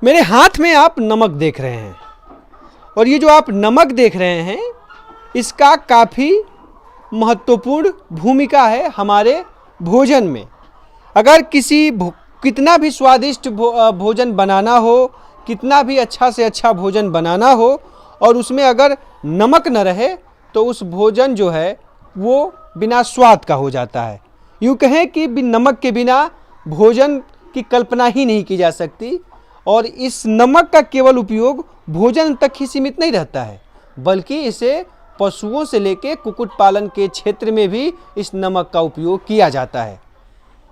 मेरे हाथ में आप नमक देख रहे हैं और ये जो आप नमक देख रहे हैं इसका काफ़ी महत्वपूर्ण भूमिका है हमारे भोजन में। अगर कितना भी स्वादिष्ट भोजन बनाना हो, कितना भी अच्छा से अच्छा भोजन बनाना हो और उसमें अगर नमक न रहे तो उस भोजन जो है वो बिना स्वाद का हो जाता है। यूँ कहें कि नमक के बिना भोजन की कल्पना ही नहीं की जा सकती। और इस नमक का केवल उपयोग भोजन तक ही सीमित नहीं रहता है, बल्कि इसे पशुओं से लेकर कुक्कुट पालन के क्षेत्र में भी इस नमक का उपयोग किया जाता है।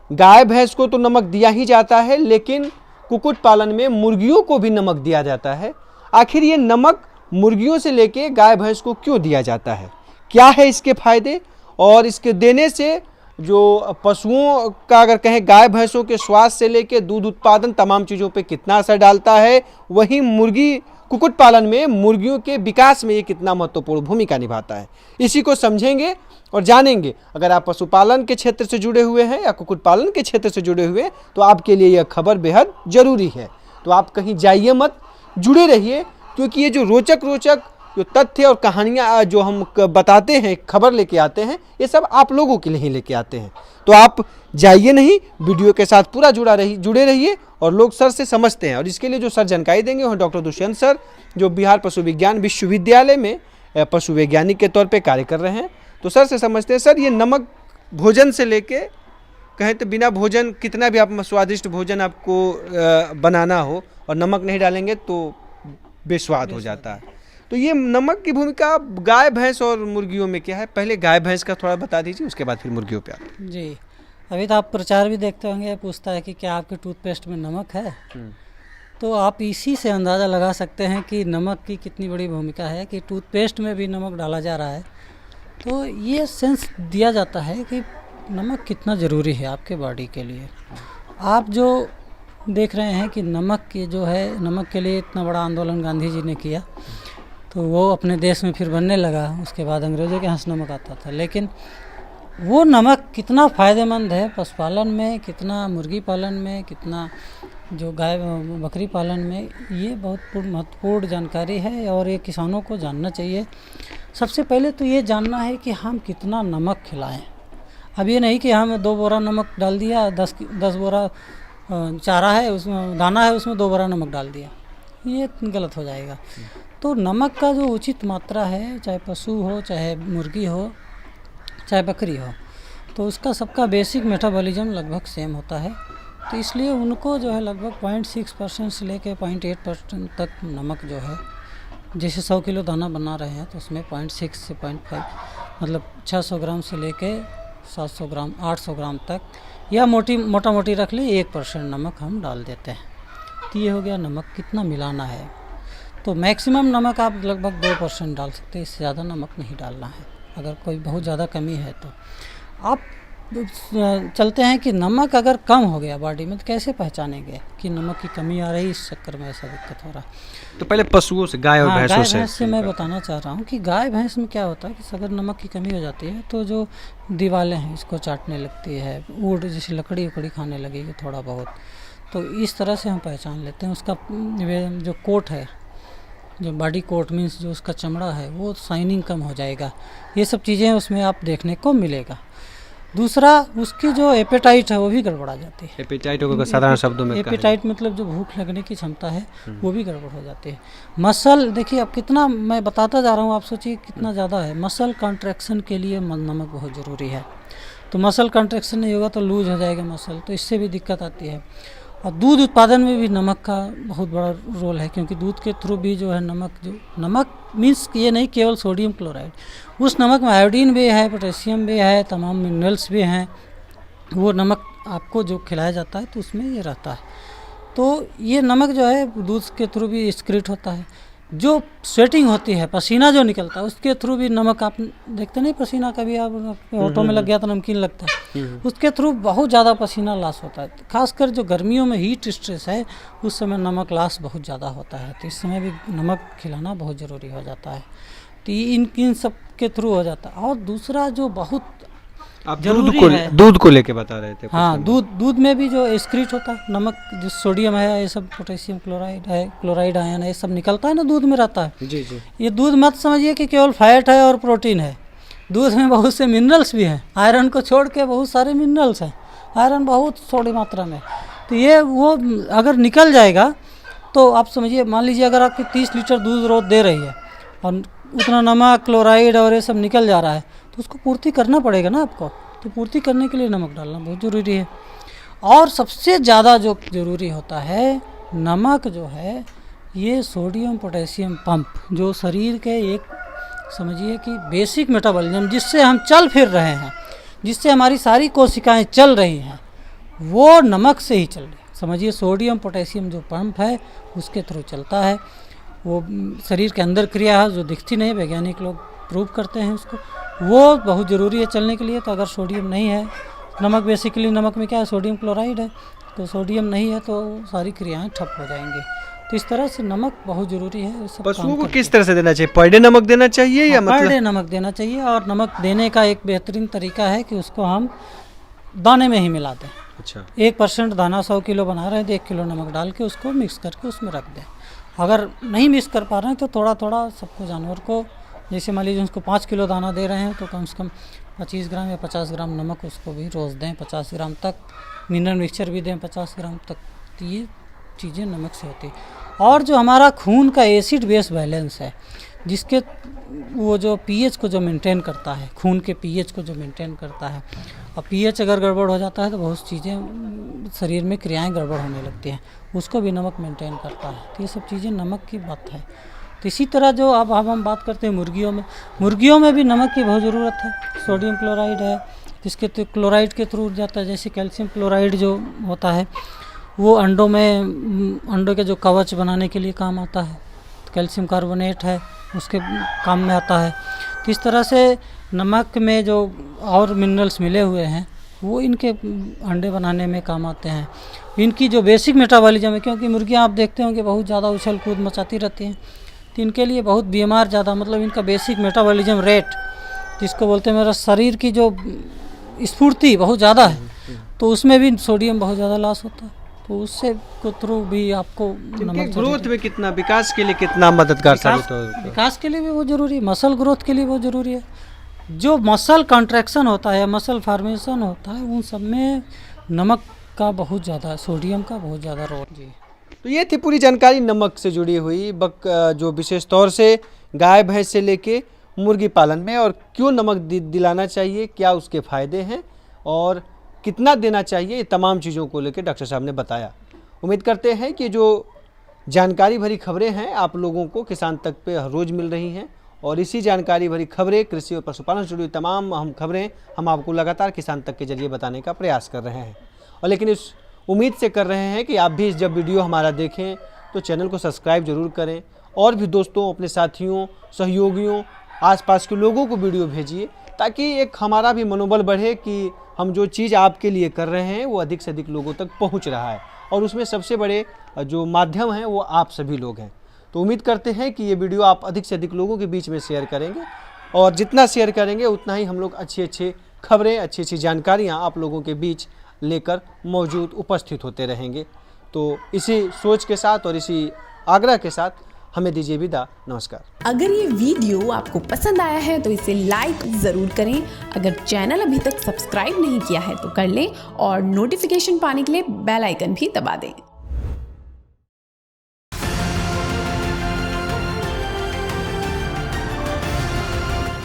गाय भैंस को तो नमक दिया ही जाता है, लेकिन कुक्कुट पालन में मुर्गियों को भी नमक दिया जाता है। आखिर ये नमक मुर्गियों से लेके गाय भैंस को क्यों दिया जाता है, क्या है इसके फायदे, और इसके देने से जो पशुओं का अगर कहें गाय भैंसों के स्वास्थ्य से लेके दूध उत्पादन तमाम चीज़ों पे कितना असर डालता है, वहीं मुर्गी कुक्कुट पालन में मुर्गियों के विकास में ये कितना महत्वपूर्ण भूमिका निभाता है, इसी को समझेंगे और जानेंगे। अगर आप पशुपालन के क्षेत्र से जुड़े हुए हैं या कुक्कुट पालन के क्षेत्र से जुड़े हुए हैं तो आपके लिए यह खबर बेहद ज़रूरी है। तो आप कहीं जाइए मत, जुड़े रहिए, क्योंकि ये जो रोचक जो तथ्य और कहानियाँ जो हम बताते हैं, खबर लेके आते हैं, ये सब आप लोगों के लिए ही लेके आते हैं। तो आप जाइए नहीं, वीडियो के साथ पूरा जुड़े रहिए और लोग सर से समझते हैं। और इसके लिए जो सर जानकारी देंगे वो डॉक्टर दुष्यंत सर, जो बिहार पशु विज्ञान विश्वविद्यालय में पशु वैज्ञानिक के तौर पे कार्य कर रहे हैं। तो सर से समझते हैं। सर, ये नमक भोजन से लेके कहें तो बिना भोजन कितना भी आप स्वादिष्ट भोजन आपको बनाना हो और नमक नहीं डालेंगे तो बेस्वाद हो जाता है। तो ये नमक की भूमिका गाय भैंस और मुर्गियों में क्या है, पहले गाय भैंस का थोड़ा बता दीजिए, उसके बाद फिर मुर्गियों पे आते हैं। जी, अभी तो आप प्रचार भी देखते होंगे, पूछता है कि क्या आपके टूथपेस्ट में नमक है। तो आप इसी से अंदाज़ा लगा सकते हैं कि नमक की कितनी बड़ी भूमिका है कि टूथपेस्ट में भी नमक डाला जा रहा है। तो ये सेंस दिया जाता है कि नमक कितना ज़रूरी है आपके बॉडी के लिए। आप जो देख रहे हैं कि नमक की जो है, नमक के लिए इतना बड़ा आंदोलन गांधी जी ने किया, तो वो अपने देश में फिर बनने लगा। उसके बाद अंग्रेज़ों के यहाँ से नमक आता था, लेकिन वो नमक कितना फ़ायदेमंद है पशुपालन में, कितना मुर्गी पालन में, कितना जो गाय बकरी पालन में, ये बहुत महत्वपूर्ण जानकारी है और ये किसानों को जानना चाहिए। सबसे पहले तो ये जानना है कि हम कितना नमक खिलाएं। अब ये नहीं कि हम 2 बोरा नमक डाल दिया, 10 बोरा चारा है उसमें, दाना है उसमें 2 बोरा नमक डाल दिया, ये गलत हो जाएगा। तो नमक का जो उचित मात्रा है, चाहे पशु हो, चाहे मुर्गी हो, चाहे बकरी हो, तो उसका सबका बेसिक मेटाबॉलिज्म लगभग सेम होता है। तो इसलिए उनको जो है लगभग 0.6% से लेके 0.8% तक नमक जो है, जैसे 100 किलो दाना बना रहे हैं तो उसमें 0.6 से 0.5 मतलब 600 ग्राम से लेके 700 ग्राम 800 ग्राम तक, या मोटा मोटी रख ले 1% नमक हम डाल देते हैं। तो ये हो गया नमक कितना मिलाना है। तो मैक्सिमम नमक आप लगभग 2% डाल सकते हैं, इससे ज़्यादा नमक नहीं डालना है। अगर कोई बहुत ज़्यादा कमी है तो आप चलते हैं कि नमक अगर कम हो गया बॉडी में तो कैसे पहचानेंगे कि नमक की कमी आ रही, इस चक्कर में ऐसा दिक्कत हो रहा। तो पहले पशुओं से, गाय और भैंसों से। गाय भैंस से मैं बताना चाह रहा हूँ कि गाय भैंस में क्या होता है कि अगर नमक की कमी हो जाती है तो जो दीवारें हैं इसको चाटने लगती है, वुड जैसे लकड़ी उकड़ी खाने लगेगी थोड़ा बहुत। तो इस तरह से हम पहचान लेते हैं। उसका जो कोट है, जो बॉडी कोट मीन्स जो उसका चमड़ा है, वो शाइनिंग कम हो जाएगा। ये सब चीज़ें उसमें आप देखने को मिलेगा। दूसरा, उसकी जो एपेटाइट है वो भी गड़बड़ा जाती है। एपेटाइट को साधारण शब्दों में एपेटाइट मतलब जो भूख लगने की क्षमता है वो भी गड़बड़ हो जाती है। मसल देखिए, अब कितना मैं बताता जा रहा हूँ, आप सोचिए कितना ज़्यादा है। मसल कॉन्ट्रैक्शन के लिए नमक बहुत ज़रूरी है। तो मसल कॉन्ट्रैक्शन नहीं होगा तो लूज हो जाएगा मसल, तो इससे भी दिक्कत आती है। और दूध उत्पादन में भी नमक का बहुत बड़ा रोल है, क्योंकि दूध के थ्रू भी जो है नमक मीन्स ये नहीं केवल सोडियम क्लोराइड, उस नमक में आयोडीन भी है, पोटेशियम भी है, तमाम मिनरल्स भी हैं। वो नमक आपको जो खिलाया जाता है तो उसमें ये रहता है। तो ये नमक जो है दूध के थ्रू भी एक्सक्रीट होता है। जो स्वेटिंग होती है, पसीना जो निकलता है, उसके थ्रू भी नमक, आप देखते नहीं पसीना, कभी आप ऑटो में लग गया तो नमकीन लगता है, उसके थ्रू बहुत ज़्यादा पसीना लॉस होता है। खासकर जो गर्मियों में हीट स्ट्रेस है उस समय नमक लॉस बहुत ज़्यादा होता है, तो इस समय भी नमक खिलाना बहुत ज़रूरी हो जाता है। तो इन सब के थ्रू हो जाता है। और दूसरा जो बहुत आप जरूरी है। दूध को लेके बता रहे थे। हाँ, दूध में भी जो एक्सक्रीट होता है नमक, जो सोडियम है, ये सब पोटेशियम क्लोराइड है, क्लोराइड आयन है, ये सब निकलता है ना, दूध में रहता है। जी जी। ये दूध मत समझिए कि केवल फैट है और प्रोटीन है। दूध में बहुत से मिनरल्स भी हैं, आयरन को छोड़ के बहुत सारे मिनरल्स हैं, आयरन बहुत थोड़ी मात्रा में। तो ये वो अगर निकल जाएगा तो आप समझिए, मान लीजिए अगर आपकी 30 लीटर दूध रोज दे रही है और उतना नमक, क्लोराइड और ये सब निकल जा रहा है, तो उसको पूर्ति करना पड़ेगा ना आपको। तो पूर्ति करने के लिए नमक डालना बहुत ज़रूरी है। और सबसे ज़्यादा जो ज़रूरी होता है, नमक जो है ये सोडियम पोटेशियम पंप, जो शरीर के एक समझिए कि बेसिक मेटाबॉलिज्म, जिससे हम चल फिर रहे हैं, जिससे हमारी सारी कोशिकाएं चल रही हैं, वो नमक से ही चल रही है। समझिए सोडियम पोटेशियम जो पंप है उसके थ्रू चलता है। वो शरीर के अंदर क्रिया है जो दिखती नहीं, वैज्ञानिक लोग प्रूव करते हैं उसको, वो बहुत ज़रूरी है चलने के लिए। तो अगर सोडियम नहीं है, नमक बेसिकली, नमक में क्या है, सोडियम क्लोराइड है, तो सोडियम नहीं है तो सारी क्रियाएं ठप हो जाएंगी। तो इस तरह से नमक बहुत ज़रूरी है। पशुओं को किस तरह से देना चाहिए? पर डे नमक देना चाहिए या पर मतलब? डे नमक देना चाहिए। और नमक देने का एक बेहतरीन तरीका है कि उसको हम दाने में ही मिला दें। अच्छा। 1% दाना 100 किलो बना रहे हैं तो 1 किलो नमक डाल के उसको मिक्स करके उसमें रख दें। अगर नहीं मिक्स कर पा रहे हैं तो थोड़ा थोड़ा सबको, जानवर को, जैसे मान लीजिए उसको 5 किलो दाना दे रहे हैं तो कम से कम 25 ग्राम या 50 ग्राम नमक उसको भी रोज़ दें, 50 ग्राम तक। मिनरल मिक्सचर भी दें 50 ग्राम तक। तो ये चीज़ें नमक से होती है। और जो हमारा खून का एसिड बेस बैलेंस है, जिसके वो जो पीएच को जो मेंटेन करता है, खून के पीएच को जो मेंटेन करता है, और पीएच अगर गड़बड़ हो जाता है तो बहुत चीज़ें शरीर में क्रियाएं गड़बड़ होने लगती हैं, उसको भी नमक मेंटेन करता है। तो ये सब चीज़ें नमक की बात है। तो इसी तरह जो अब हम बात करते हैं मुर्गियों में भी नमक की बहुत ज़रूरत है। सोडियम क्लोराइड है, जिसके तो क्लोराइड के थ्रू जाता है। जैसे कैल्शियम क्लोराइड जो होता है वो अंडों के जो कवच बनाने के लिए काम आता है। कैल्शियम कार्बोनेट है, उसके काम में आता है। तो इस तरह से नमक में जो और मिनरल्स मिले हुए हैं वो इनके अंडे बनाने में काम आते हैं। इनकी जो बेसिक मेटाबॉलिज्म है, क्योंकि मुर्गियां आप देखते होंगे बहुत ज़्यादा उछल कूद मचाती रहती हैं, तो इनके लिए बहुत बीमार ज़्यादा, मतलब इनका बेसिक मेटाबॉलिज्म रेट, जिसको बोलते हैं मेरा शरीर की जो स्फूर्ति बहुत ज़्यादा है, तो उसमें भी सोडियम बहुत ज़्यादा लॉस होता है। तो उससे को थ्रू भी आपको नमक ग्रोथ में कितना, विकास के लिए कितना मददगार साबित होगा? विकास के लिए भी बहुत ज़रूरी है, मसल ग्रोथ के लिए बहुत ज़रूरी है। जो मसल कॉन्ट्रैक्शन होता है, मसल फॉर्मेशन होता है, उन सब में नमक का बहुत ज़्यादा, सोडियम का बहुत ज़्यादा रोल। जी, तो ये थी पूरी जानकारी नमक से जुड़ी हुई, जो विशेष तौर से गाय भैंस से लेके मुर्गी पालन में, और क्यों नमक दिलाना चाहिए, क्या उसके फ़ायदे हैं और कितना देना चाहिए, ये तमाम चीज़ों को लेकर डॉक्टर साहब ने बताया। उम्मीद करते हैं कि जो जानकारी भरी खबरें हैं आप लोगों को किसान तक पे हर रोज़ मिल रही हैं, और इसी जानकारी भरी खबरें, कृषि और पशुपालन से जुड़ी तमाम अहम खबरें हम आपको लगातार किसान तक के जरिए बताने का प्रयास कर रहे हैं। और लेकिन इस उम्मीद से कर रहे हैं कि आप भी जब वीडियो हमारा देखें तो चैनल को सब्सक्राइब ज़रूर करें, और भी दोस्तों, अपने साथियों, सहयोगियों, आसपास के लोगों को वीडियो भेजिए, ताकि एक हमारा भी मनोबल बढ़े कि हम जो चीज़ आपके लिए कर रहे हैं वो अधिक से अधिक लोगों तक पहुंच रहा है, और उसमें सबसे बड़े जो माध्यम हैं वो आप सभी लोग हैं। तो उम्मीद करते हैं कि ये वीडियो आप अधिक से अधिक लोगों के बीच में शेयर करेंगे, और जितना शेयर करेंगे उतना ही हम लोग अच्छी खबरें, अच्छी जानकारियाँ आप लोगों के बीच लेकर मौजूद उपस्थित होते रहेंगे। तो इसी सोच के साथ और इसी आग्रह के साथ हमें दीजिए विदा। नमस्कार। अगर ये वीडियो आपको पसंद आया है तो इसे लाइक ज़रूर करें। अगर चैनल अभी तक सब्सक्राइब नहीं किया है तो कर लें, और नोटिफिकेशन पाने के लिए बेल आइकन भी दबा दें।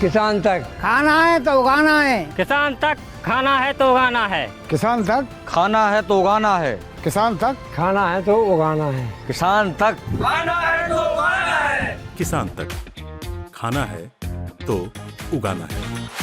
किसान तक खाना है तो उगाना है, किसान तक खाना है तो उगाना है, किसान तक खाना है तो उगाना है, किसान तक खाना है तो उगाना है, किसान तक खाना है तो उगाना है, किसान तक खाना है तो उगाना है।